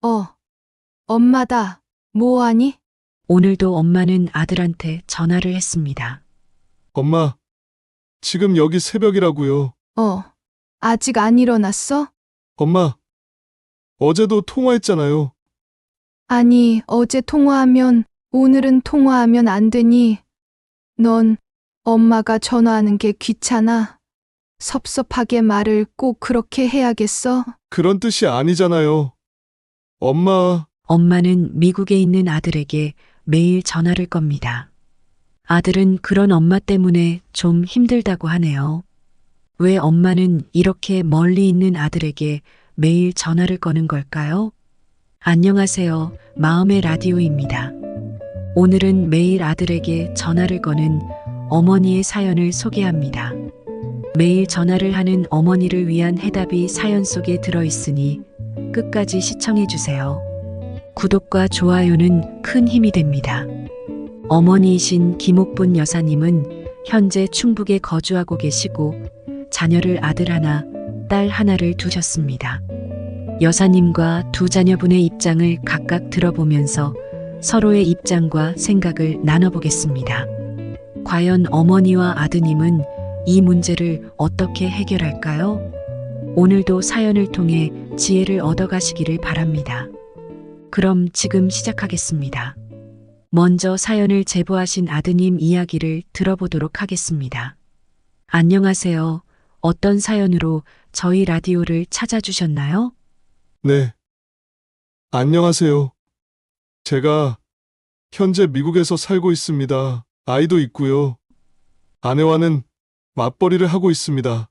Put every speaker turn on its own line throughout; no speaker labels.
어, 엄마다. 뭐하니?
오늘도 엄마는 아들한테 전화를 했습니다.
엄마, 지금 여기 새벽이라고요.
아직 안 일어났어?
엄마, 어제도 통화했잖아요.
아니, 어제 통화하면 오늘은 통화하면 안 되니? 넌 엄마가 전화하는 게 귀찮아? 섭섭하게 말을 꼭 그렇게 해야겠어?
그런 뜻이 아니잖아요. 엄마,
엄마는 미국에 있는 아들에게 매일 전화를 겁니다. 아들은 그런 엄마 때문에 좀 힘들다고 하네요. 왜 엄마는 이렇게 멀리 있는 아들에게 매일 전화를 거는 걸까요? 안녕하세요. 마음의 라디오입니다. 오늘은 매일 아들에게 전화를 거는 어머니의 사연을 소개합니다. 매일 전화를 하는 어머니를 위한 해답이 사연 속에 들어있으니 끝까지 시청해 주세요. 구독과 좋아요는 큰 힘이 됩니다. 어머니이신 김옥분 여사님은 현재 충북에 거주하고 계시고 자녀를 아들 하나, 딸 하나를 두셨습니다. 여사님과 두 자녀분의 입장을 각각 들어보면서 서로의 입장과 생각을 나눠보겠습니다. 과연 어머니와 아드님은 이 문제를 어떻게 해결할까요? 오늘도 사연을 통해 지혜를 얻어가시기를 바랍니다. 그럼 지금 시작하겠습니다. 먼저 사연을 제보하신 아드님 이야기를 들어보도록 하겠습니다. 안녕하세요. 어떤 사연으로 저희 라디오를 찾아주셨나요?
네. 안녕하세요. 제가 현재 미국에서 살고 있습니다. 아이도 있고요. 아내와는 맞벌이를 하고 있습니다.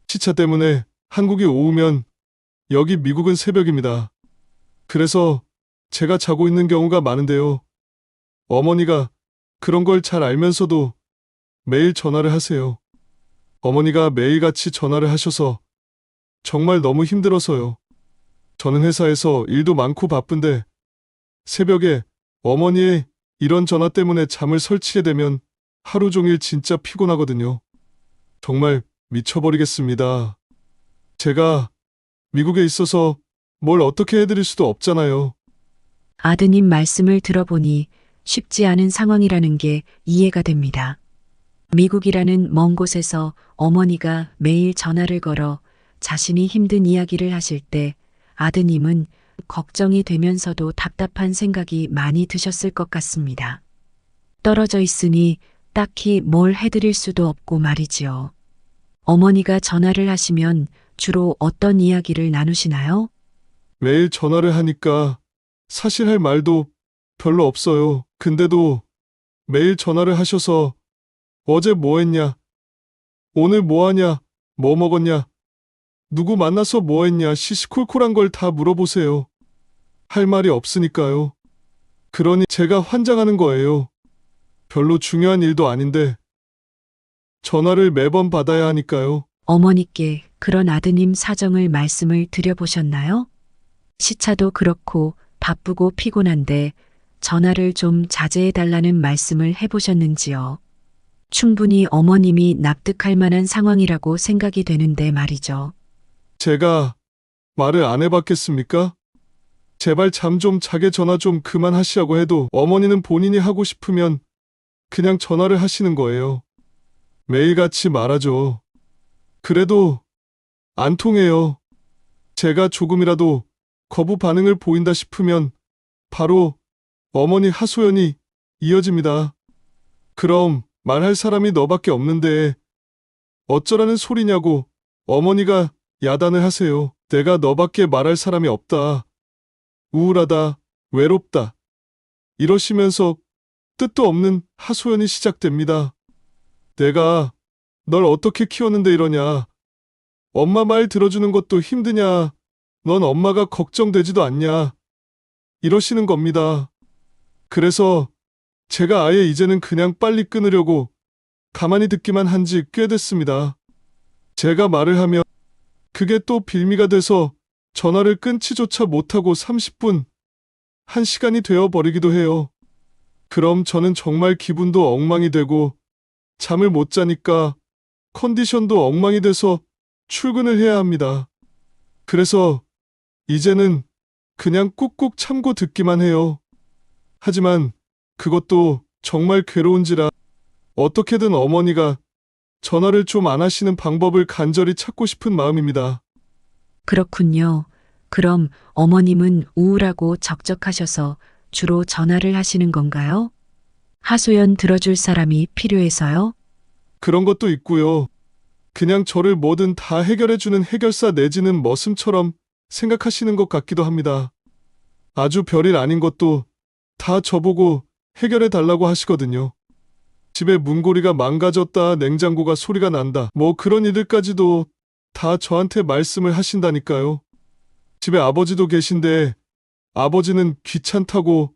시차 때문에 한국이 오후면 여기 미국은 새벽입니다. 그래서 제가 자고 있는 경우가 많은데요. 어머니가 그런 걸 잘 알면서도 매일 전화를 하세요. 어머니가 매일같이 전화를 하셔서 정말 너무 힘들어서요. 저는 회사에서 일도 많고 바쁜데 새벽에 어머니의 이런 전화 때문에 잠을 설치게 되면 하루 종일 진짜 피곤하거든요. 정말 미쳐버리겠습니다. 제가 미국에 있어서 뭘 어떻게 해드릴 수도 없잖아요.
아드님 말씀을 들어보니 쉽지 않은 상황이라는 게 이해가 됩니다. 미국이라는 먼 곳에서 어머니가 매일 전화를 걸어 자신이 힘든 이야기를 하실 때 아드님은 걱정이 되면서도 답답한 생각이 많이 드셨을 것 같습니다. 떨어져 있으니 딱히 뭘 해드릴 수도 없고 말이지요. 어머니가 전화를 하시면 주로 어떤 이야기를 나누시나요?
매일 전화를 하니까 사실 할 말도 별로 없어요. 근데도 매일 전화를 하셔서 어제 뭐 했냐? 오늘 뭐 하냐? 뭐 먹었냐? 누구 만나서 뭐 했냐? 시시콜콜한 걸 다 물어보세요. 할 말이 없으니까요. 그러니 제가 환장하는 거예요. 별로 중요한 일도 아닌데 전화를 매번 받아야 하니까요.
어머니께 그런 아드님 사정을 말씀을 드려보셨나요? 시차도 그렇고 바쁘고 피곤한데 전화를 좀 자제해달라는 말씀을 해보셨는지요? 충분히 어머님이 납득할 만한 상황이라고 생각이 되는데 말이죠.
제가 말을 안 해봤겠습니까? 제발 잠 좀 자게 전화 좀 그만하시라고 해도 어머니는 본인이 하고 싶으면 그냥 전화를 하시는 거예요. 매일같이 말하죠. 그래도 안 통해요. 제가 조금이라도 거부 반응을 보인다 싶으면 바로 어머니 하소연이 이어집니다. 그럼 말할 사람이 너밖에 없는데 어쩌라는 소리냐고 어머니가 야단을 하세요. 내가 너밖에 말할 사람이 없다. 우울하다. 외롭다. 이러시면서 뜻도 없는 하소연이 시작됩니다. 내가 널 어떻게 키웠는데 이러냐. 엄마 말 들어주는 것도 힘드냐. 넌 엄마가 걱정되지도 않냐. 이러시는 겁니다. 그래서 제가 아예 이제는 그냥 빨리 끊으려고 가만히 듣기만 한 지 꽤 됐습니다. 제가 말을 하면 그게 또 빌미가 돼서 전화를 끊지조차 못하고 30분, 1시간이 되어버리기도 해요. 그럼 저는 정말 기분도 엉망이 되고 잠을 못 자니까 컨디션도 엉망이 돼서 출근을 해야 합니다. 그래서 이제는 그냥 꾹꾹 참고 듣기만 해요. 하지만 그것도 정말 괴로운지라 어떻게든 어머니가 전화를 좀 안 하시는 방법을 간절히 찾고 싶은 마음입니다.
그렇군요. 그럼 어머님은 우울하고 적적하셔서 주로 전화를 하시는 건가요? 하소연 들어줄 사람이 필요해서요?
그런 것도 있고요. 그냥 저를 뭐든 다 해결해주는 해결사 내지는 머슴처럼 생각하시는 것 같기도 합니다. 아주 별일 아닌 것도 다 저보고 해결해 달라고 하시거든요. 집에 문고리가 망가졌다, 냉장고가 소리가 난다, 뭐 그런 일들까지도 다 저한테 말씀을 하신다니까요. 집에 아버지도 계신데 아버지는 귀찮다고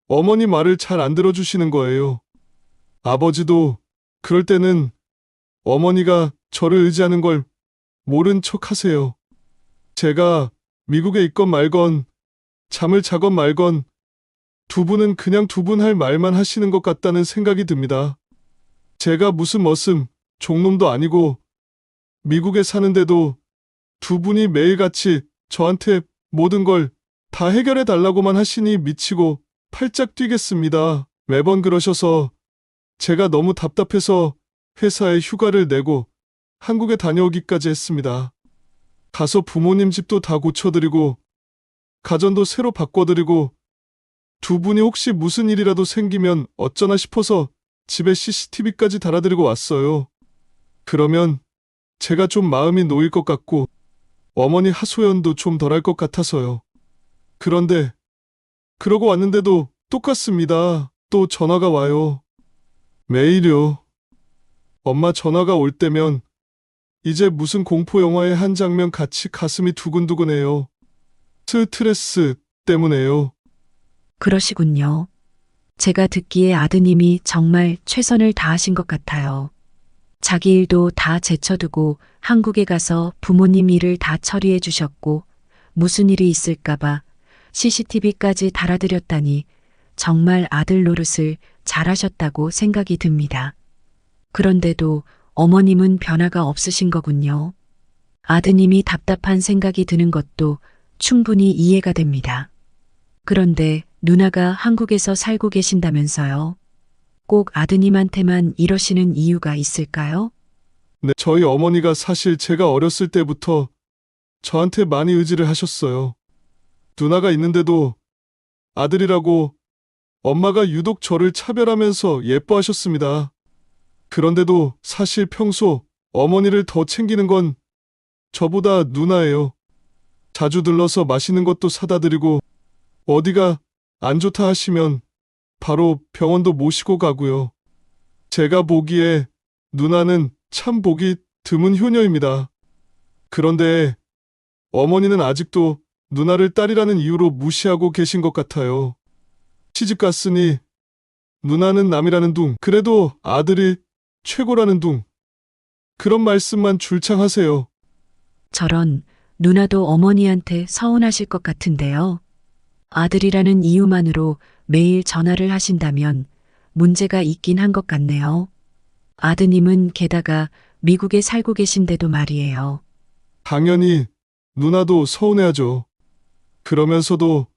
어머니 말을 잘 안 들어주시는 거예요. 아버지도 그럴 때는 어머니가 저를 의지하는 걸 모른 척 하세요. 제가 미국에 있건 말건, 잠을 자건 말건, 두 분은 그냥 두 분 할 말만 하시는 것 같다는 생각이 듭니다. 제가 무슨 머슴, 종놈도 아니고, 미국에 사는데도 두 분이 매일같이 저한테 모든 걸 다 해결해 달라고만 하시니 미치고 팔짝 뛰겠습니다. 매번 그러셔서 제가 너무 답답해서 회사에 휴가를 내고 한국에 다녀오기까지 했습니다. 가서 부모님 집도 다 고쳐드리고 가전도 새로 바꿔드리고 두 분이 혹시 무슨 일이라도 생기면 어쩌나 싶어서 집에 CCTV까지 달아드리고 왔어요. 그러면 제가 좀 마음이 놓일 것 같고 어머니 하소연도 좀 덜할 것 같아서요. 그런데 그러고 왔는데도 똑같습니다. 또 전화가 와요. 매일요. 엄마 전화가 올 때면 이제 무슨 공포 영화의 한 장면 같이 가슴이 두근두근해요. 스트레스 때문에요.
그러시군요. 제가 듣기에 아드님이 정말 최선을 다하신 것 같아요. 자기 일도 다 제쳐두고 한국에 가서 부모님 일을 다 처리해 주셨고 무슨 일이 있을까봐 CCTV까지 달아드렸다니 정말 아들 노릇을 잘하셨다고 생각이 듭니다. 그런데도 어머님은 변화가 없으신 거군요. 아드님이 답답한 생각이 드는 것도 충분히 이해가 됩니다. 그런데 누나가 한국에서 살고 계신다면서요? 꼭 아드님한테만 이러시는 이유가 있을까요?
네, 저희 어머니가 사실 제가 어렸을 때부터 저한테 많이 의지를 하셨어요. 누나가 있는데도 아들이라고 엄마가 유독 저를 차별하면서 예뻐하셨습니다. 그런데도 사실 평소 어머니를 더 챙기는 건 저보다 누나예요. 자주 들러서 맛있는 것도 사다 드리고 어디가 안 좋다 하시면 바로 병원도 모시고 가고요. 제가 보기에 누나는 참 보기 드문 효녀입니다. 그런데 어머니는 아직도 누나를 딸이라는 이유로 무시하고 계신 것 같아요. 시집 갔으니 누나는 남이라는 둥, 그래도 아들이 최고라는 둥. 그런 말씀만 줄창 하세요.
저런 누나도 어머니한테 서운하실 것 같은데요. 아들이라는 이유만으로 매일 전화를 하신다면 문제가 있긴 한 것 같네요. 아드님은 게다가 미국에 살고 계신데도 말이에요.
당연히 누나도 서운해하죠. 그러면서도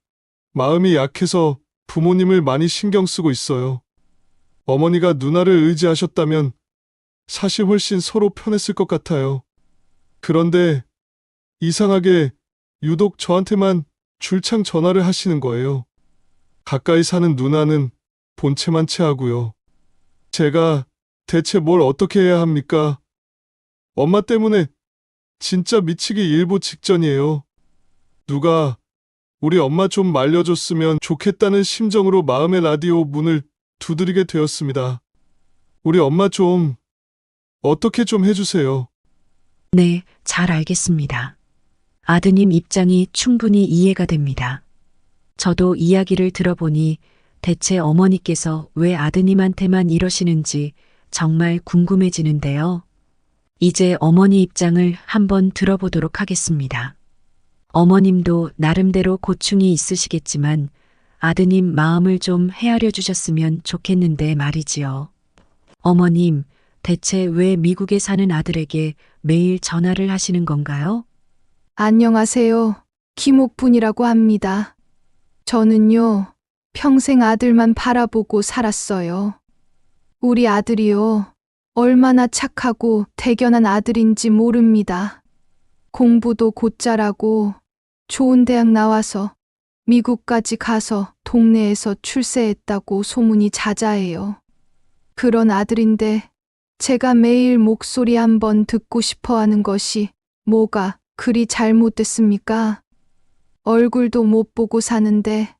마음이 약해서 부모님을 많이 신경 쓰고 있어요. 어머니가 누나를 의지하셨다면 사실 훨씬 서로 편했을 것 같아요. 그런데 이상하게 유독 저한테만 줄창 전화를 하시는 거예요. 가까이 사는 누나는 본체만 채하고요. 제가 대체 뭘 어떻게 해야 합니까? 엄마 때문에 진짜 미치기 일보 직전이에요. 누가 우리 엄마 좀 말려줬으면 좋겠다는 심정으로 마음의 라디오 문을 두드리게 되었습니다. 우리 엄마 좀 어떻게 좀 해주세요.
네, 잘 알겠습니다. 아드님 입장이 충분히 이해가 됩니다. 저도 이야기를 들어보니 대체 어머니께서 왜 아드님한테만 이러시는지 정말 궁금해지는데요. 이제 어머니 입장을 한번 들어보도록 하겠습니다. 어머님도 나름대로 고충이 있으시겠지만 아드님 마음을 좀 헤아려 주셨으면 좋겠는데 말이지요. 어머님, 대체 왜 미국에 사는 아들에게 매일 전화를 하시는 건가요?
안녕하세요. 김옥분이라고 합니다. 저는요, 평생 아들만 바라보고 살았어요. 우리 아들이요, 얼마나 착하고 대견한 아들인지 모릅니다. 공부도 곧잘하고 좋은 대학 나와서 미국까지 가서 동네에서 출세했다고 소문이 자자해요. 그런 아들인데 제가 매일 목소리 한번 듣고 싶어 하는 것이 뭐가 그리 잘못됐습니까? 얼굴도 못 보고 사는데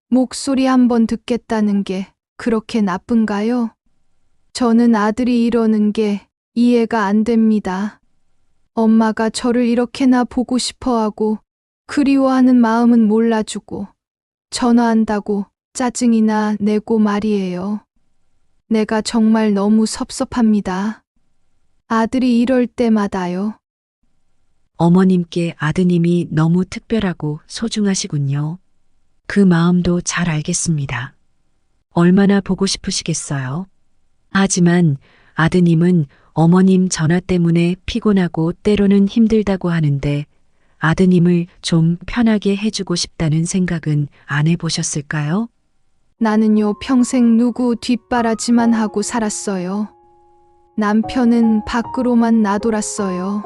목소리 한번 듣겠다는 게 그렇게 나쁜가요? 저는 아들이 이러는 게 이해가 안 됩니다. 엄마가 저를 이렇게나 보고 싶어 하고 그리워하는 마음은 몰라주고 전화한다고 짜증이나 내고 말이에요. 내가 정말 너무 섭섭합니다. 아들이 이럴 때마다요.
어머님께 아드님이 너무 특별하고 소중하시군요. 그 마음도 잘 알겠습니다. 얼마나 보고 싶으시겠어요? 하지만 아드님은 어머님 전화 때문에 피곤하고 때로는 힘들다고 하는데 아드님을 좀 편하게 해주고 싶다는 생각은 안 해보셨을까요?
나는요, 평생 누구 뒷바라지만 하고 살았어요. 남편은 밖으로만 나돌았어요.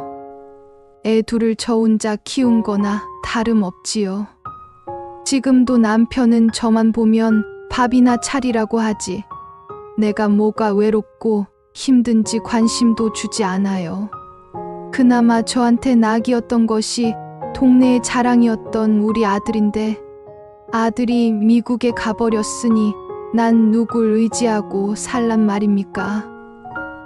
애 둘을 저 혼자 키운 거나 다름없지요. 지금도 남편은 저만 보면 밥이나 차리라고 하지. 내가 뭐가 외롭고 힘든지 관심도 주지 않아요. 그나마 저한테 낙이었던 것이 동네의 자랑이었던 우리 아들인데 아들이 미국에 가버렸으니 난 누굴 의지하고 살란 말입니까?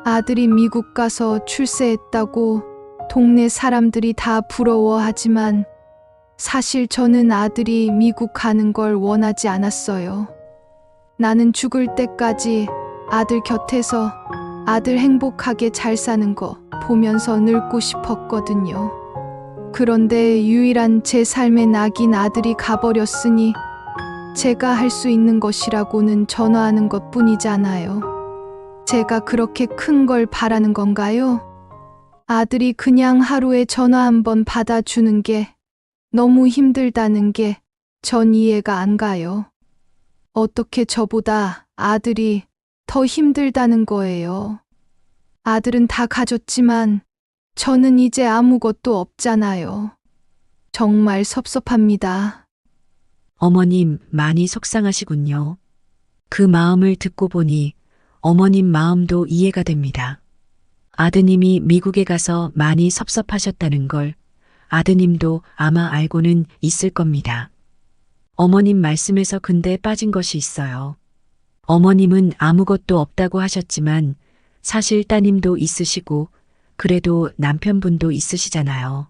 아들이 미국 가서 출세했다고 동네 사람들이 다 부러워하지만 사실 저는 아들이 미국 가는 걸 원하지 않았어요. 나는 죽을 때까지 아들 곁에서 아들 행복하게 잘 사는 거 보면서 늙고 싶었거든요. 그런데 유일한 제 삶의 낙인 아들이 가버렸으니 제가 할 수 있는 것이라고는 전화하는 것 뿐이잖아요. 제가 그렇게 큰 걸 바라는 건가요? 아들이 그냥 하루에 전화 한번 받아주는 게 너무 힘들다는 게 전 이해가 안 가요. 어떻게 저보다 아들이 더 힘들다는 거예요. 아들은 다 가졌지만 저는 이제 아무것도 없잖아요. 정말 섭섭합니다.
어머님 많이 속상하시군요. 그 마음을 듣고 보니 어머님 마음도 이해가 됩니다. 아드님이 미국에 가서 많이 섭섭하셨다는 걸 아드님도 아마 알고는 있을 겁니다. 어머님 말씀에서 근데 빠진 것이 있어요. 어머님은 아무것도 없다고 하셨지만 사실 따님도 있으시고 그래도 남편분도 있으시잖아요.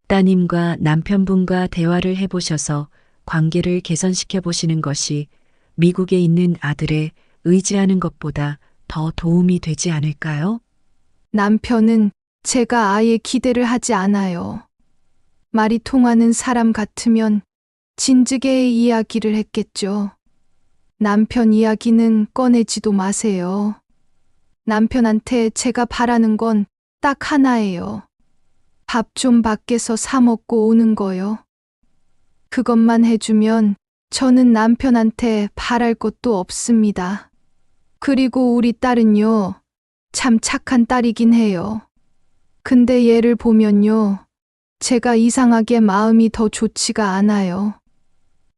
따님과 남편분과 대화를 해보셔서 관계를 개선시켜 보시는 것이 미국에 있는 아들에 의지하는 것보다 더 도움이 되지 않을까요?
남편은 제가 아예 기대를 하지 않아요. 말이 통하는 사람 같으면 진즉에 이야기를 했겠죠. 남편 이야기는 꺼내지도 마세요. 남편한테 제가 바라는 건 딱 하나예요. 밥 좀 밖에서 사 먹고 오는 거요. 그것만 해주면 저는 남편한테 바랄 것도 없습니다. 그리고 우리 딸은요, 참 착한 딸이긴 해요. 근데 얘를 보면요, 제가 이상하게 마음이 더 좋지가 않아요.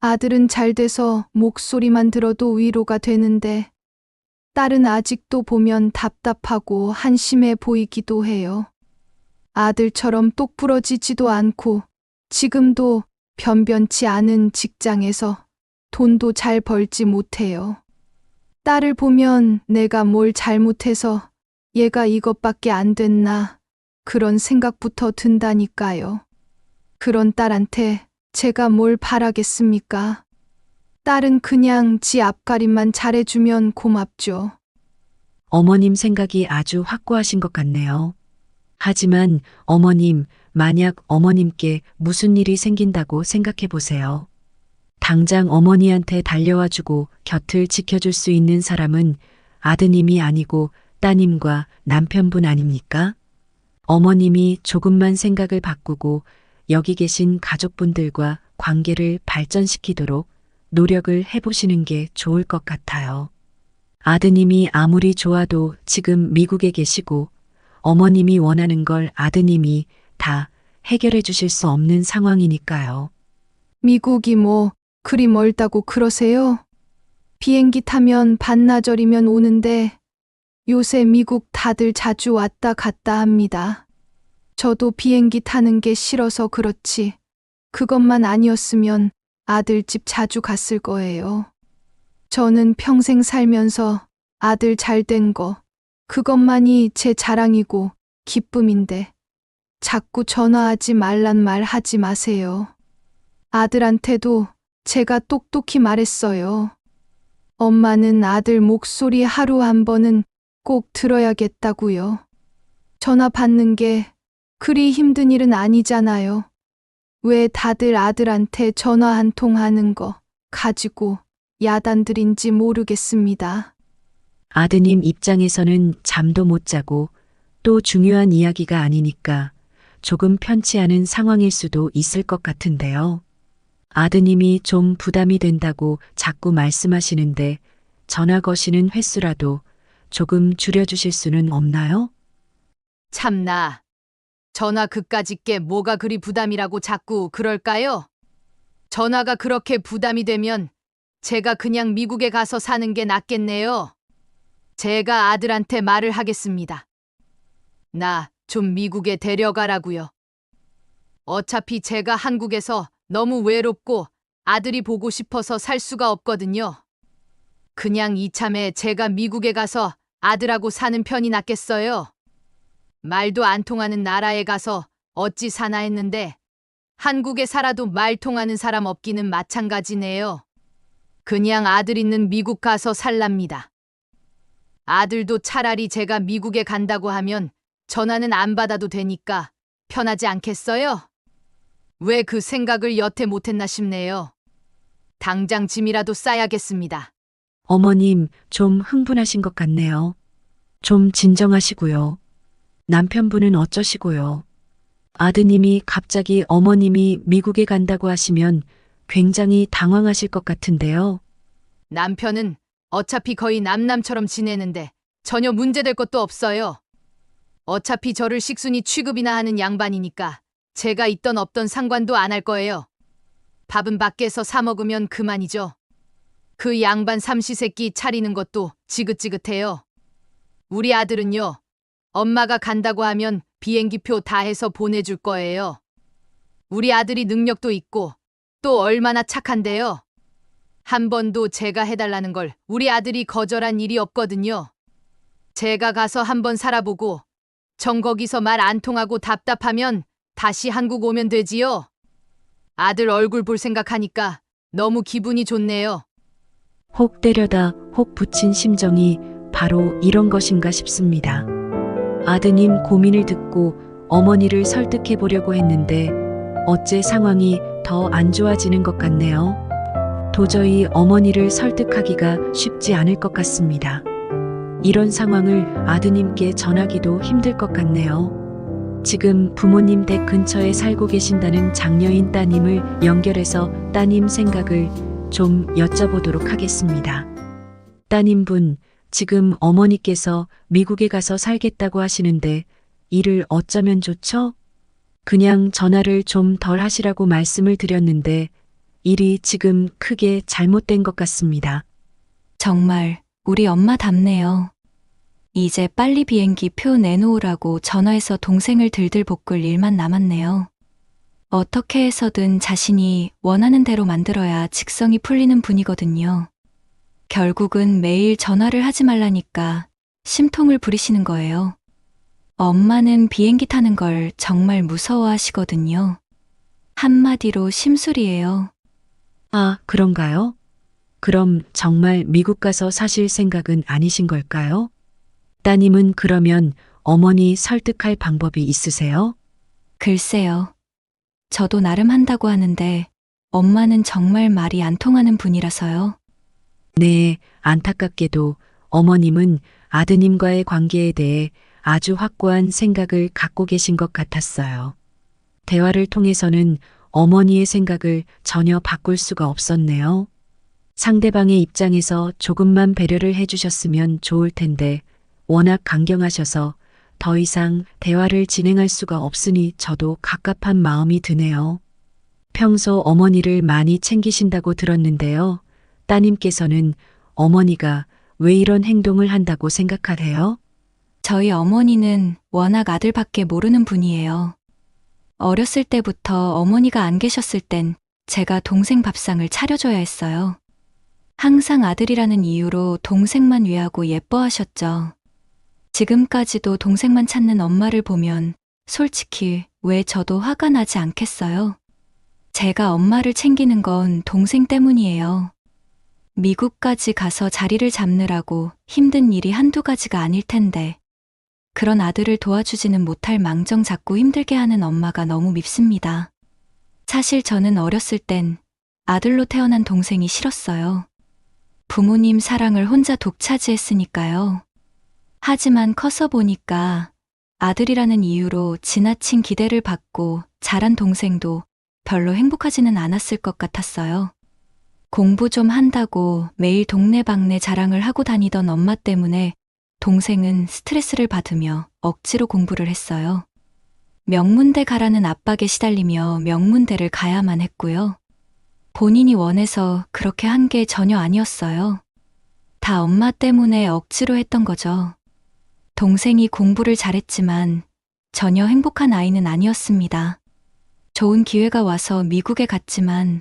아들은 잘 돼서 목소리만 들어도 위로가 되는데 딸은 아직도 보면 답답하고 한심해 보이기도 해요. 아들처럼 똑부러지지도 않고 지금도 변변치 않은 직장에서 돈도 잘 벌지 못해요. 딸을 보면 내가 뭘 잘못해서 얘가 이것밖에 안 됐나 그런 생각부터 든다니까요. 그런 딸한테 제가 뭘 바라겠습니까? 딸은 그냥 지 앞가림만 잘해주면 고맙죠.
어머님 생각이 아주 확고하신 것 같네요. 하지만 어머님, 만약 어머님께 무슨 일이 생긴다고 생각해 보세요. 당장 어머니한테 달려와 주고 곁을 지켜줄 수 있는 사람은 아드님이 아니고 따님과 남편분 아닙니까? 어머님이 조금만 생각을 바꾸고 여기 계신 가족분들과 관계를 발전시키도록 노력을 해보시는 게 좋을 것 같아요. 아드님이 아무리 좋아도 지금 미국에 계시고 어머님이 원하는 걸 아드님이 다 해결해 주실 수 없는 상황이니까요.
미국이 뭐 그리 멀다고 그러세요? 비행기 타면 반나절이면 오는데 요새 미국 다들 자주 왔다 갔다 합니다. 저도 비행기 타는 게 싫어서 그렇지. 그것만 아니었으면 아들 집 자주 갔을 거예요. 저는 평생 살면서 아들 잘 된 거, 그것만이 제 자랑이고 기쁨인데 자꾸 전화하지 말란 말 하지 마세요. 아들한테도 제가 똑똑히 말했어요. 엄마는 아들 목소리 하루 한 번은 꼭 들어야겠다고요. 전화 받는 게 그리 힘든 일은 아니잖아요. 왜 다들 아들한테 전화 한 통 하는 거 가지고 야단들인지 모르겠습니다.
아드님 입장에서는 잠도 못 자고 또 중요한 이야기가 아니니까 조금 편치 않은 상황일 수도 있을 것 같은데요. 아드님이 좀 부담이 된다고 자꾸 말씀하시는데 전화 거시는 횟수라도 조금 줄여주실 수는 없나요?
참나. 전화 그까짓 게 뭐가 그리 부담이라고 자꾸 그럴까요? 전화가 그렇게 부담이 되면 제가 그냥 미국에 가서 사는 게 낫겠네요. 제가 아들한테 말을 하겠습니다. 나 좀 미국에 데려가라고요. 어차피 제가 한국에서 너무 외롭고 아들이 보고 싶어서 살 수가 없거든요. 그냥 이참에 제가 미국에 가서 아들하고 사는 편이 낫겠어요. 말도 안 통하는 나라에 가서 어찌 사나 했는데 한국에 살아도 말 통하는 사람 없기는 마찬가지네요. 그냥 아들 있는 미국 가서 살랍니다. 아들도 차라리 제가 미국에 간다고 하면 전화는 안 받아도 되니까 편하지 않겠어요? 왜 그 생각을 여태 못했나 싶네요. 당장 짐이라도 싸야겠습니다.
어머님 좀 흥분하신 것 같네요. 좀 진정하시고요. 남편분은 어쩌시고요? 아드님이 갑자기 어머님이 미국에 간다고 하시면 굉장히 당황하실 것 같은데요.
남편은 어차피 거의 남남처럼 지내는데 전혀 문제될 것도 없어요. 어차피 저를 식순이 취급이나 하는 양반이니까 제가 있던 없던 상관도 안 할 거예요. 밥은 밖에서 사 먹으면 그만이죠. 그 양반 삼시세끼 차리는 것도 지긋지긋해요. 우리 아들은요, 엄마가 간다고 하면 비행기표 다 해서 보내줄 거예요. 우리 아들이 능력도 있고 또 얼마나 착한데요. 한 번도 제가 해달라는 걸 우리 아들이 거절한 일이 없거든요. 제가 가서 한번 살아보고 정 거기서 말 안 통하고 답답하면 다시 한국 오면 되지요. 아들 얼굴 볼 생각하니까 너무 기분이 좋네요.
혹 때려다 혹 붙인 심정이 바로 이런 것인가 싶습니다. 아드님 고민을 듣고 어머니를 설득해 보려고 했는데 어째 상황이 더 안 좋아지는 것 같네요. 도저히 어머니를 설득하기가 쉽지 않을 것 같습니다. 이런 상황을 아드님께 전하기도 힘들 것 같네요. 지금 부모님 댁 근처에 살고 계신다는 장녀인 따님을 연결해서 따님 생각을 좀 여쭤보도록 하겠습니다. 따님분, 지금 어머니께서 미국에 가서 살겠다고 하시는데 일을 어쩌면 좋죠? 그냥 전화를 좀 덜 하시라고 말씀을 드렸는데 일이 지금 크게 잘못된 것 같습니다.
정말 우리 엄마답네요. 이제 빨리 비행기 표 내놓으라고 전화해서 동생을 들들 볶을 일만 남았네요. 어떻게 해서든 자신이 원하는 대로 만들어야 직성이 풀리는 분이거든요. 결국은 매일 전화를 하지 말라니까 심통을 부리시는 거예요. 엄마는 비행기 타는 걸 정말 무서워하시거든요. 한마디로 심술이에요.
아, 그런가요? 그럼 정말 미국 가서 사실 생각은 아니신 걸까요? 따님은 그러면 어머니 설득할 방법이 있으세요?
글쎄요. 저도 나름 한다고 하는데 엄마는 정말 말이 안 통하는 분이라서요.
네, 안타깝게도 어머님은 아드님과의 관계에 대해 아주 확고한 생각을 갖고 계신 것 같았어요. 대화를 통해서는 어머니의 생각을 전혀 바꿀 수가 없었네요. 상대방의 입장에서 조금만 배려를 해주셨으면 좋을 텐데 워낙 강경하셔서 더 이상 대화를 진행할 수가 없으니 저도 갑갑한 마음이 드네요. 평소 어머니를 많이 챙기신다고 들었는데요. 따님께서는 어머니가 왜 이런 행동을 한다고 생각하세요?
저희 어머니는 워낙 아들밖에 모르는 분이에요. 어렸을 때부터 어머니가 안 계셨을 땐 제가 동생 밥상을 차려줘야 했어요. 항상 아들이라는 이유로 동생만 위하고 예뻐하셨죠. 지금까지도 동생만 찾는 엄마를 보면 솔직히 왜 저도 화가 나지 않겠어요? 제가 엄마를 챙기는 건 동생 때문이에요. 미국까지 가서 자리를 잡느라고 힘든 일이 한두 가지가 아닐 텐데 그런 아들을 도와주지는 못할 망정 자꾸 힘들게 하는 엄마가 너무 밉습니다. 사실 저는 어렸을 땐 아들로 태어난 동생이 싫었어요. 부모님 사랑을 혼자 독차지했으니까요. 하지만 커서 보니까 아들이라는 이유로 지나친 기대를 받고 자란 동생도 별로 행복하지는 않았을 것 같았어요. 공부 좀 한다고 매일 동네방네 자랑을 하고 다니던 엄마 때문에 동생은 스트레스를 받으며 억지로 공부를 했어요. 명문대 가라는 압박에 시달리며 명문대를 가야만 했고요. 본인이 원해서 그렇게 한 게 전혀 아니었어요. 다 엄마 때문에 억지로 했던 거죠. 동생이 공부를 잘했지만 전혀 행복한 아이는 아니었습니다. 좋은 기회가 와서 미국에 갔지만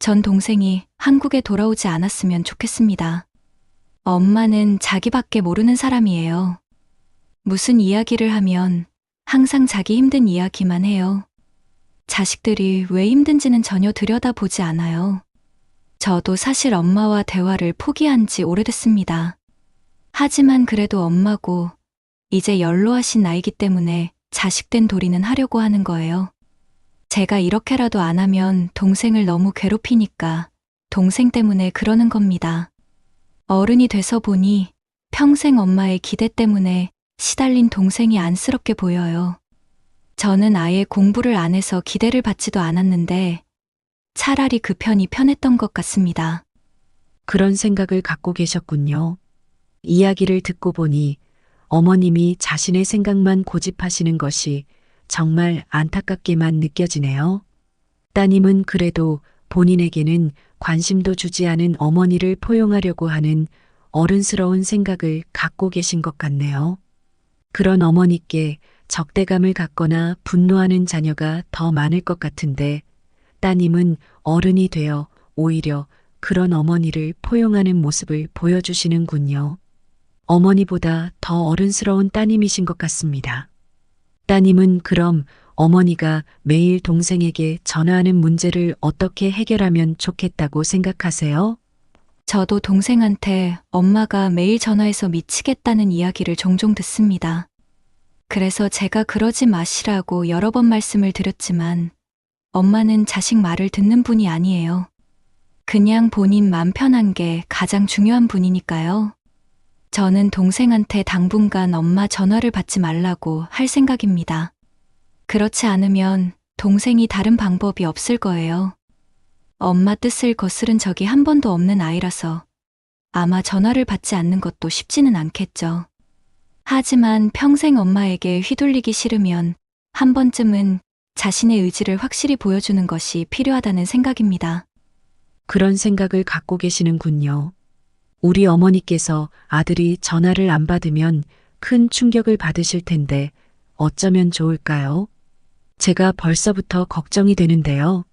전 동생이 한국에 돌아오지 않았으면 좋겠습니다. 엄마는 자기밖에 모르는 사람이에요. 무슨 이야기를 하면 항상 자기 힘든 이야기만 해요. 자식들이 왜 힘든지는 전혀 들여다보지 않아요. 저도 사실 엄마와 대화를 포기한 지 오래됐습니다. 하지만 그래도 엄마고 이제 연로하신 나이기 때문에 자식된 도리는 하려고 하는 거예요. 제가 이렇게라도 안 하면 동생을 너무 괴롭히니까 동생 때문에 그러는 겁니다. 어른이 돼서 보니 평생 엄마의 기대 때문에 시달린 동생이 안쓰럽게 보여요. 저는 아예 공부를 안 해서 기대를 받지도 않았는데 차라리 그 편이 편했던 것 같습니다.
그런 생각을 갖고 계셨군요. 이야기를 듣고 보니 어머님이 자신의 생각만 고집하시는 것이 정말 안타깝게만 느껴지네요. 따님은 그래도 본인에게는 관심도 주지 않은 어머니를 포용하려고 하는 어른스러운 생각을 갖고 계신 것 같네요. 그런 어머니께 적대감을 갖거나 분노하는 자녀가 더 많을 것 같은데 따님은 어른이 되어 오히려 그런 어머니를 포용하는 모습을 보여주시는군요. 어머니보다 더 어른스러운 따님이신 것 같습니다. 따님은 그럼 어머니가 매일 동생에게 전화하는 문제를 어떻게 해결하면 좋겠다고 생각하세요?
저도 동생한테 엄마가 매일 전화해서 미치겠다는 이야기를 종종 듣습니다. 그래서 제가 그러지 마시라고 여러 번 말씀을 드렸지만 엄마는 자식 말을 듣는 분이 아니에요. 그냥 본인 맘 편한 게 가장 중요한 분이니까요. 저는 동생한테 당분간 엄마 전화를 받지 말라고 할 생각입니다. 그렇지 않으면 동생이 다른 방법이 없을 거예요. 엄마 뜻을 거스른 적이 한 번도 없는 아이라서 아마 전화를 받지 않는 것도 쉽지는 않겠죠. 하지만 평생 엄마에게 휘둘리기 싫으면 한 번쯤은 자신의 의지를 확실히 보여주는 것이 필요하다는 생각입니다.
그런 생각을 갖고 계시는군요. 우리 어머니께서 아들이 전화를 안 받으면 큰 충격을 받으실 텐데 어쩌면 좋을까요? 제가 벌써부터 걱정이 되는데요.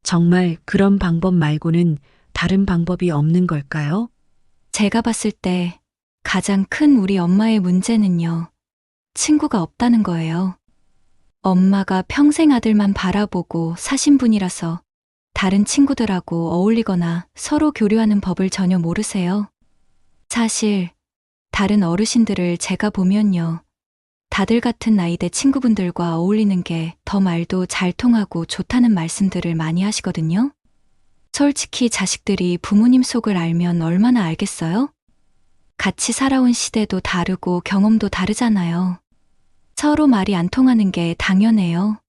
정말 그런 방법 말고는 다른 방법이 없는 걸까요?
제가 봤을 때 가장 큰 우리 엄마의 문제는요, 친구가 없다는 거예요. 엄마가 평생 아들만 바라보고 사신 분이라서 다른 친구들하고 어울리거나 서로 교류하는 법을 전혀 모르세요. 사실 다른 어르신들을 제가 보면요, 다들 같은 나이대 친구분들과 어울리는 게 더 말도 잘 통하고 좋다는 말씀들을 많이 하시거든요. 솔직히 자식들이 부모님 속을 알면 얼마나 알겠어요? 같이 살아온 시대도 다르고 경험도 다르잖아요. 서로 말이 안 통하는 게 당연해요.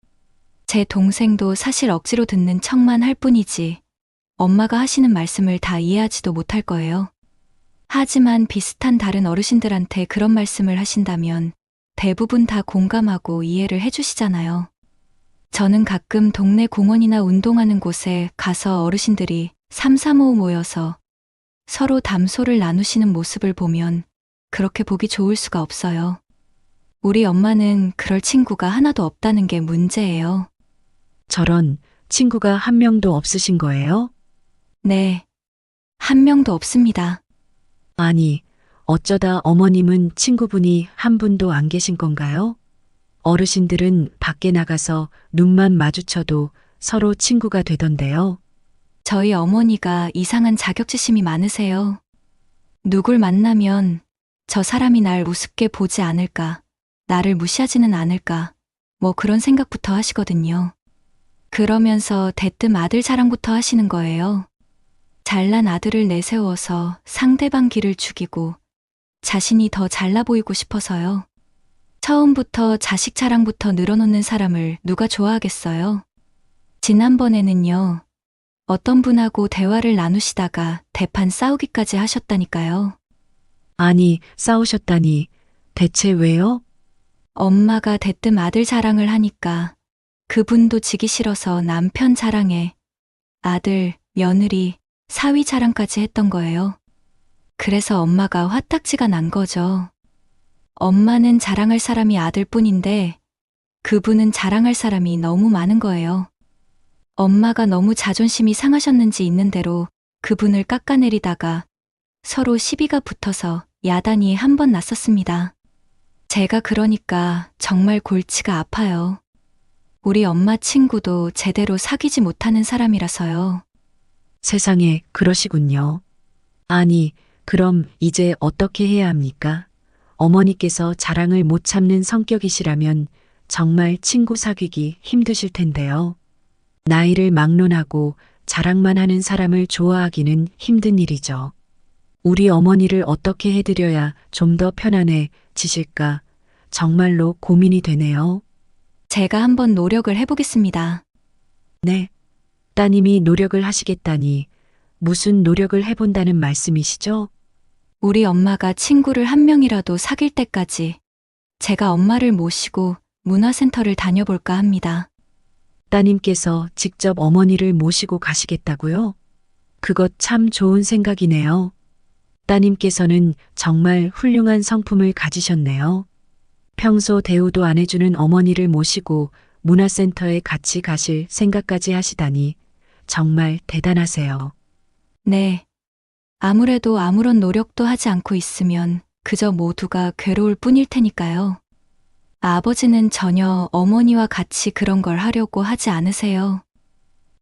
제 동생도 사실 억지로 듣는 척만 할 뿐이지 엄마가 하시는 말씀을 다 이해하지도 못할 거예요. 하지만 비슷한 다른 어르신들한테 그런 말씀을 하신다면 대부분 다 공감하고 이해를 해주시잖아요. 저는 가끔 동네 공원이나 운동하는 곳에 가서 어르신들이 삼삼오오 모여서 서로 담소를 나누시는 모습을 보면 그렇게 보기 좋을 수가 없어요. 우리 엄마는 그럴 친구가 하나도 없다는 게 문제예요.
저런 친구가 한 명도 없으신 거예요?
네, 한 명도 없습니다.
아니, 어쩌다 어머님은 친구분이 한 분도 안 계신 건가요? 어르신들은 밖에 나가서 눈만 마주쳐도 서로 친구가 되던데요.
저희 어머니가 이상한 자격지심이 많으세요. 누굴 만나면 저 사람이 날 우습게 보지 않을까, 나를 무시하지는 않을까, 뭐 그런 생각부터 하시거든요. 그러면서 대뜸 아들 자랑부터 하시는 거예요. 잘난 아들을 내세워서 상대방 기를 죽이고 자신이 더 잘나 보이고 싶어서요. 처음부터 자식 자랑부터 늘어놓는 사람을 누가 좋아하겠어요? 지난번에는요, 어떤 분하고 대화를 나누시다가 대판 싸우기까지 하셨다니까요.
아니, 싸우셨다니. 대체 왜요?
엄마가 대뜸 아들 자랑을 하니까 그분도 지기 싫어서 남편 자랑에 아들, 며느리, 사위 자랑까지 했던 거예요. 그래서 엄마가 화딱지가 난 거죠. 엄마는 자랑할 사람이 아들뿐인데 그분은 자랑할 사람이 너무 많은 거예요. 엄마가 너무 자존심이 상하셨는지 있는 대로 그분을 깎아내리다가 서로 시비가 붙어서 야단이 한 번 났었습니다. 제가 그러니까 정말 골치가 아파요. 우리 엄마 친구도 제대로 사귀지 못하는 사람이라서요.
세상에 그러시군요. 아니, 그럼 이제 어떻게 해야 합니까? 어머니께서 자랑을 못 참는 성격이시라면 정말 친구 사귀기 힘드실 텐데요. 나이를 막론하고 자랑만 하는 사람을 좋아하기는 힘든 일이죠. 우리 어머니를 어떻게 해드려야 좀 더 편안해지실까 정말로 고민이 되네요.
제가 한번 노력을 해보겠습니다.
네. 따님이 노력을 하시겠다니 무슨 노력을 해본다는 말씀이시죠?
우리 엄마가 친구를 한 명이라도 사귈 때까지 제가 엄마를 모시고 문화센터를 다녀볼까 합니다.
따님께서 직접 어머니를 모시고 가시겠다고요? 그것 참 좋은 생각이네요. 따님께서는 정말 훌륭한 성품을 가지셨네요. 평소 대우도 안 해주는 어머니를 모시고 문화센터에 같이 가실 생각까지 하시다니 정말 대단하세요.
네. 아무래도 아무런 노력도 하지 않고 있으면 그저 모두가 괴로울 뿐일 테니까요. 아버지는 전혀 어머니와 같이 그런 걸 하려고 하지 않으세요.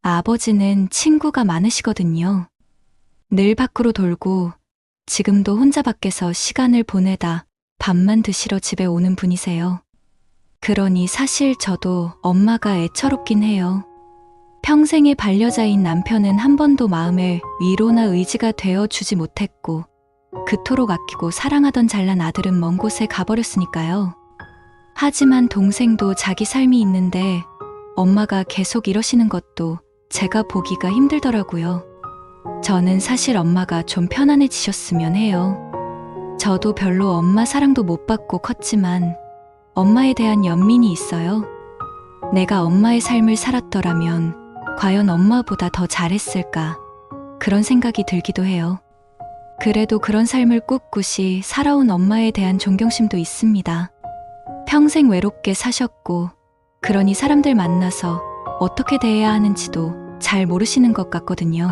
아버지는 친구가 많으시거든요. 늘 밖으로 돌고 지금도 혼자 밖에서 시간을 보내다 밥만 드시러 집에 오는 분이세요. 그러니 사실 저도 엄마가 애처롭긴 해요. 평생의 반려자인 남편은 한 번도 마음의 위로나 의지가 되어 주지 못했고 그토록 아끼고 사랑하던 잘난 아들은 먼 곳에 가버렸으니까요. 하지만 동생도 자기 삶이 있는데 엄마가 계속 이러시는 것도 제가 보기가 힘들더라고요. 저는 사실 엄마가 좀 편안해지셨으면 해요. 저도 별로 엄마 사랑도 못 받고 컸지만 엄마에 대한 연민이 있어요. 내가 엄마의 삶을 살았더라면 과연 엄마보다 더 잘했을까? 그런 생각이 들기도 해요. 그래도 그런 삶을 꿋꿋이 살아온 엄마에 대한 존경심도 있습니다. 평생 외롭게 사셨고, 그러니 사람들 만나서 어떻게 대해야 하는지도 잘 모르시는 것 같거든요.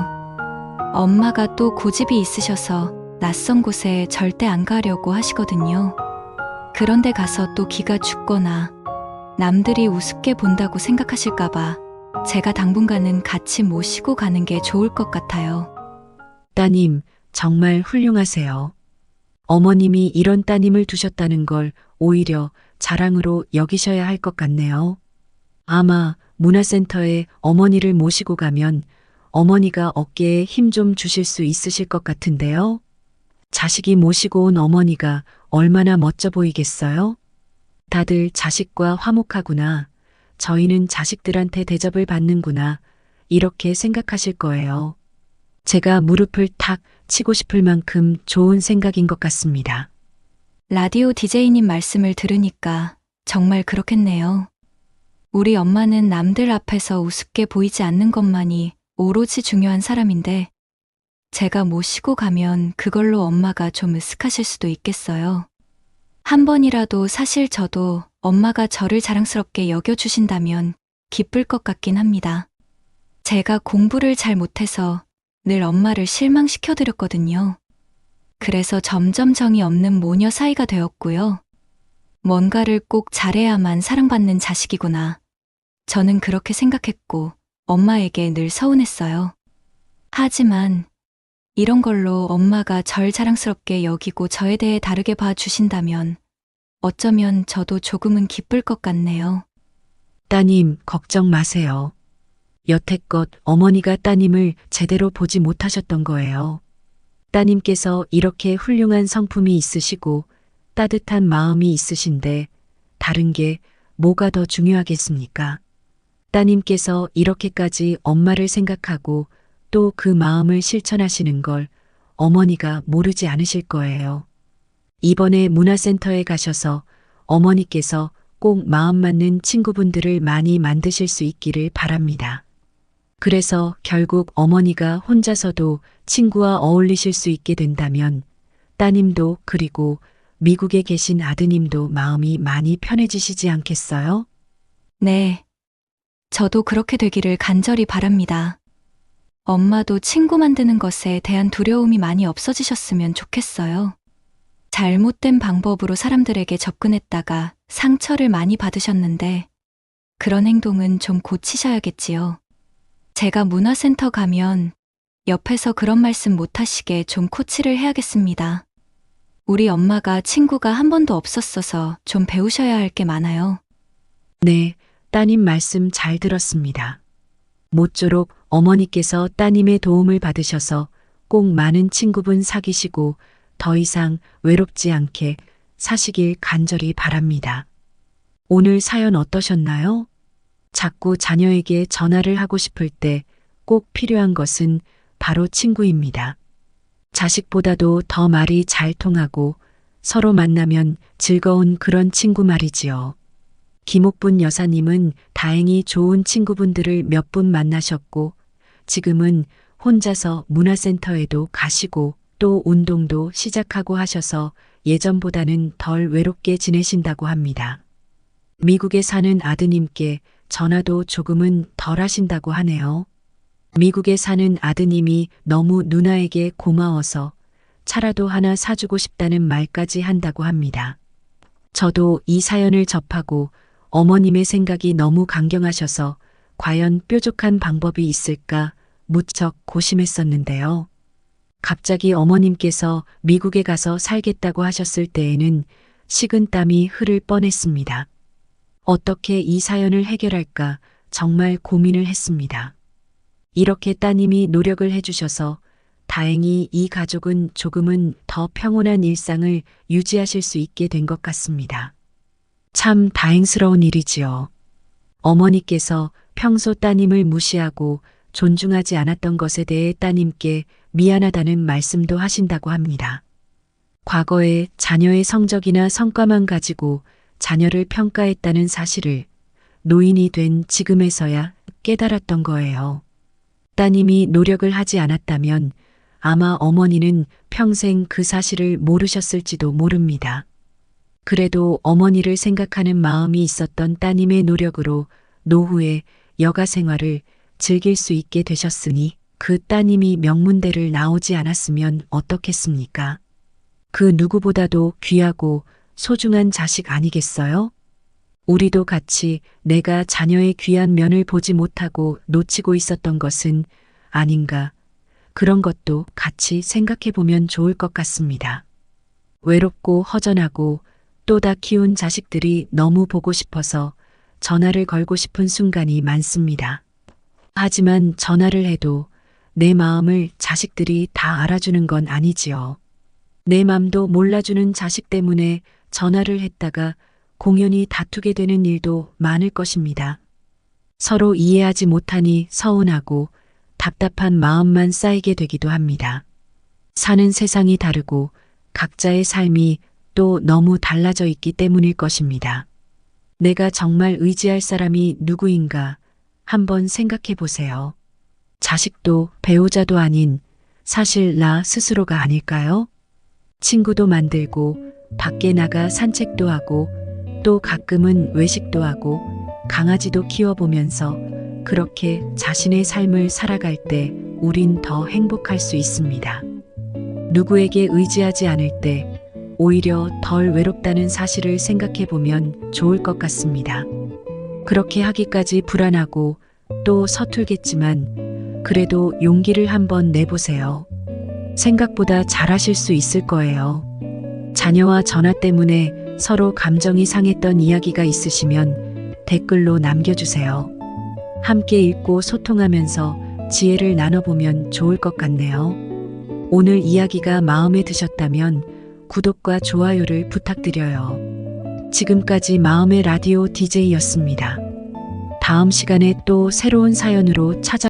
엄마가 또 고집이 있으셔서 낯선 곳에 절대 안 가려고 하시거든요. 그런데 가서 또 기가 죽거나 남들이 우습게 본다고 생각하실까봐 제가 당분간은 같이 모시고 가는 게 좋을 것 같아요.
따님, 정말 훌륭하세요. 어머님이 이런 따님을 두셨다는 걸 오히려 자랑으로 여기셔야 할 것 같네요. 아마 문화센터에 어머니를 모시고 가면 어머니가 어깨에 힘 좀 주실 수 있으실 것 같은데요. 자식이 모시고 온 어머니가 얼마나 멋져 보이겠어요? 다들 자식과 화목하구나. 저희는 자식들한테 대접을 받는구나. 이렇게 생각하실 거예요. 제가 무릎을 탁 치고 싶을 만큼 좋은 생각인 것 같습니다.
라디오 DJ님 말씀을 들으니까 정말 그렇겠네요. 우리 엄마는 남들 앞에서 우습게 보이지 않는 것만이 오로지 중요한 사람인데 제가 모시고 가면 그걸로 엄마가 좀 으쓱하실 수도 있겠어요. 한 번이라도 사실 저도 엄마가 저를 자랑스럽게 여겨주신다면 기쁠 것 같긴 합니다. 제가 공부를 잘 못해서 늘 엄마를 실망시켜드렸거든요. 그래서 점점 정이 없는 모녀 사이가 되었고요. 뭔가를 꼭 잘해야만 사랑받는 자식이구나. 저는 그렇게 생각했고 엄마에게 늘 서운했어요. 하지만 이런 걸로 엄마가 절 자랑스럽게 여기고 저에 대해 다르게 봐주신다면 어쩌면 저도 조금은 기쁠 것 같네요.
따님, 걱정 마세요. 여태껏 어머니가 따님을 제대로 보지 못하셨던 거예요. 따님께서 이렇게 훌륭한 성품이 있으시고 따뜻한 마음이 있으신데 다른 게 뭐가 더 중요하겠습니까? 따님께서 이렇게까지 엄마를 생각하고 또 그 마음을 실천하시는 걸 어머니가 모르지 않으실 거예요. 이번에 문화센터에 가셔서 어머니께서 꼭 마음 맞는 친구분들을 많이 만드실 수 있기를 바랍니다. 그래서 결국 어머니가 혼자서도 친구와 어울리실 수 있게 된다면 따님도 그리고 미국에 계신 아드님도 마음이 많이 편해지시지 않겠어요?
네. 저도 그렇게 되기를 간절히 바랍니다. 엄마도 친구 만드는 것에 대한 두려움이 많이 없어지셨으면 좋겠어요. 잘못된 방법으로 사람들에게 접근했다가 상처를 많이 받으셨는데 그런 행동은 좀 고치셔야겠지요. 제가 문화센터 가면 옆에서 그런 말씀 못하시게 좀 코치를 해야겠습니다. 우리 엄마가 친구가 한 번도 없었어서 좀 배우셔야 할 게 많아요.
네, 따님 말씀 잘 들었습니다. 모쪼록 어머니께서 따님의 도움을 받으셔서 꼭 많은 친구분 사귀시고 더 이상 외롭지 않게 사시길 간절히 바랍니다. 오늘 사연 어떠셨나요? 자꾸 자녀에게 전화를 하고 싶을 때 꼭 필요한 것은 바로 친구입니다. 자식보다도 더 말이 잘 통하고 서로 만나면 즐거운 그런 친구 말이지요. 김옥분 여사님은 다행히 좋은 친구분들을 몇 분 만나셨고 지금은 혼자서 문화센터에도 가시고 또 운동도 시작하고 하셔서 예전보다는 덜 외롭게 지내신다고 합니다. 미국에 사는 아드님께 전화도 조금은 덜 하신다고 하네요. 미국에 사는 아드님이 너무 누나에게 고마워서 차라도 하나 사주고 싶다는 말까지 한다고 합니다. 저도 이 사연을 접하고 어머님의 생각이 너무 강경하셔서 과연 뾰족한 방법이 있을까 무척 고심했었는데요. 갑자기 어머님께서 미국에 가서 살겠다고 하셨을 때에는 식은땀이 흐를 뻔했습니다. 어떻게 이 사연을 해결할까 정말 고민을 했습니다. 이렇게 따님이 노력을 해주셔서 다행히 이 가족은 조금은 더 평온한 일상을 유지하실 수 있게 된 것 같습니다. 참 다행스러운 일이지요. 어머니께서 평소 따님을 무시하고 존중하지 않았던 것에 대해 따님께 미안하다는 말씀도 하신다고 합니다. 과거에 자녀의 성적이나 성과만 가지고 자녀를 평가했다는 사실을 노인이 된 지금에서야 깨달았던 거예요. 따님이 노력을 하지 않았다면 아마 어머니는 평생 그 사실을 모르셨을지도 모릅니다. 그래도 어머니를 생각하는 마음이 있었던 따님의 노력으로 노후에 여가 생활을 즐길 수 있게 되셨으니 그 따님이 명문대를 나오지 않았으면 어떻겠습니까? 그 누구보다도 귀하고 소중한 자식 아니겠어요? 우리도 같이 내가 자녀의 귀한 면을 보지 못하고 놓치고 있었던 것은 아닌가. 그런 것도 같이 생각해 보면 좋을 것 같습니다. 외롭고 허전하고 또 다 키운 자식들이 너무 보고 싶어서 전화를 걸고 싶은 순간이 많습니다. 하지만 전화를 해도 내 마음을 자식들이 다 알아주는 건 아니지요. 내 맘도 몰라주는 자식 때문에 전화를 했다가 공연히 다투게 되는 일도 많을 것입니다. 서로 이해하지 못하니 서운하고 답답한 마음만 쌓이게 되기도 합니다. 사는 세상이 다르고 각자의 삶이 또 너무 달라져 있기 때문일 것입니다. 내가 정말 의지할 사람이 누구인가 한번 생각해 보세요. 자식도 배우자도 아닌 사실 나 스스로가 아닐까요? 친구도 만들고 밖에 나가 산책도 하고 또 가끔은 외식도 하고 강아지도 키워보면서 그렇게 자신의 삶을 살아갈 때 우린 더 행복할 수 있습니다. 누구에게 의지하지 않을 때 오히려 덜 외롭다는 사실을 생각해 보면 좋을 것 같습니다. 그렇게 하기까지 불안하고 또 서툴겠지만 그래도 용기를 한번 내보세요. 생각보다 잘하실 수 있을 거예요. 자녀와 전화 때문에 서로 감정이 상했던 이야기가 있으시면 댓글로 남겨주세요. 함께 읽고 소통하면서 지혜를 나눠보면 좋을 것 같네요. 오늘 이야기가 마음에 드셨다면 구독과 좋아요를 부탁드려요. 지금까지 마음의 라디오 DJ였습니다. 다음 시간에 또 새로운 사연으로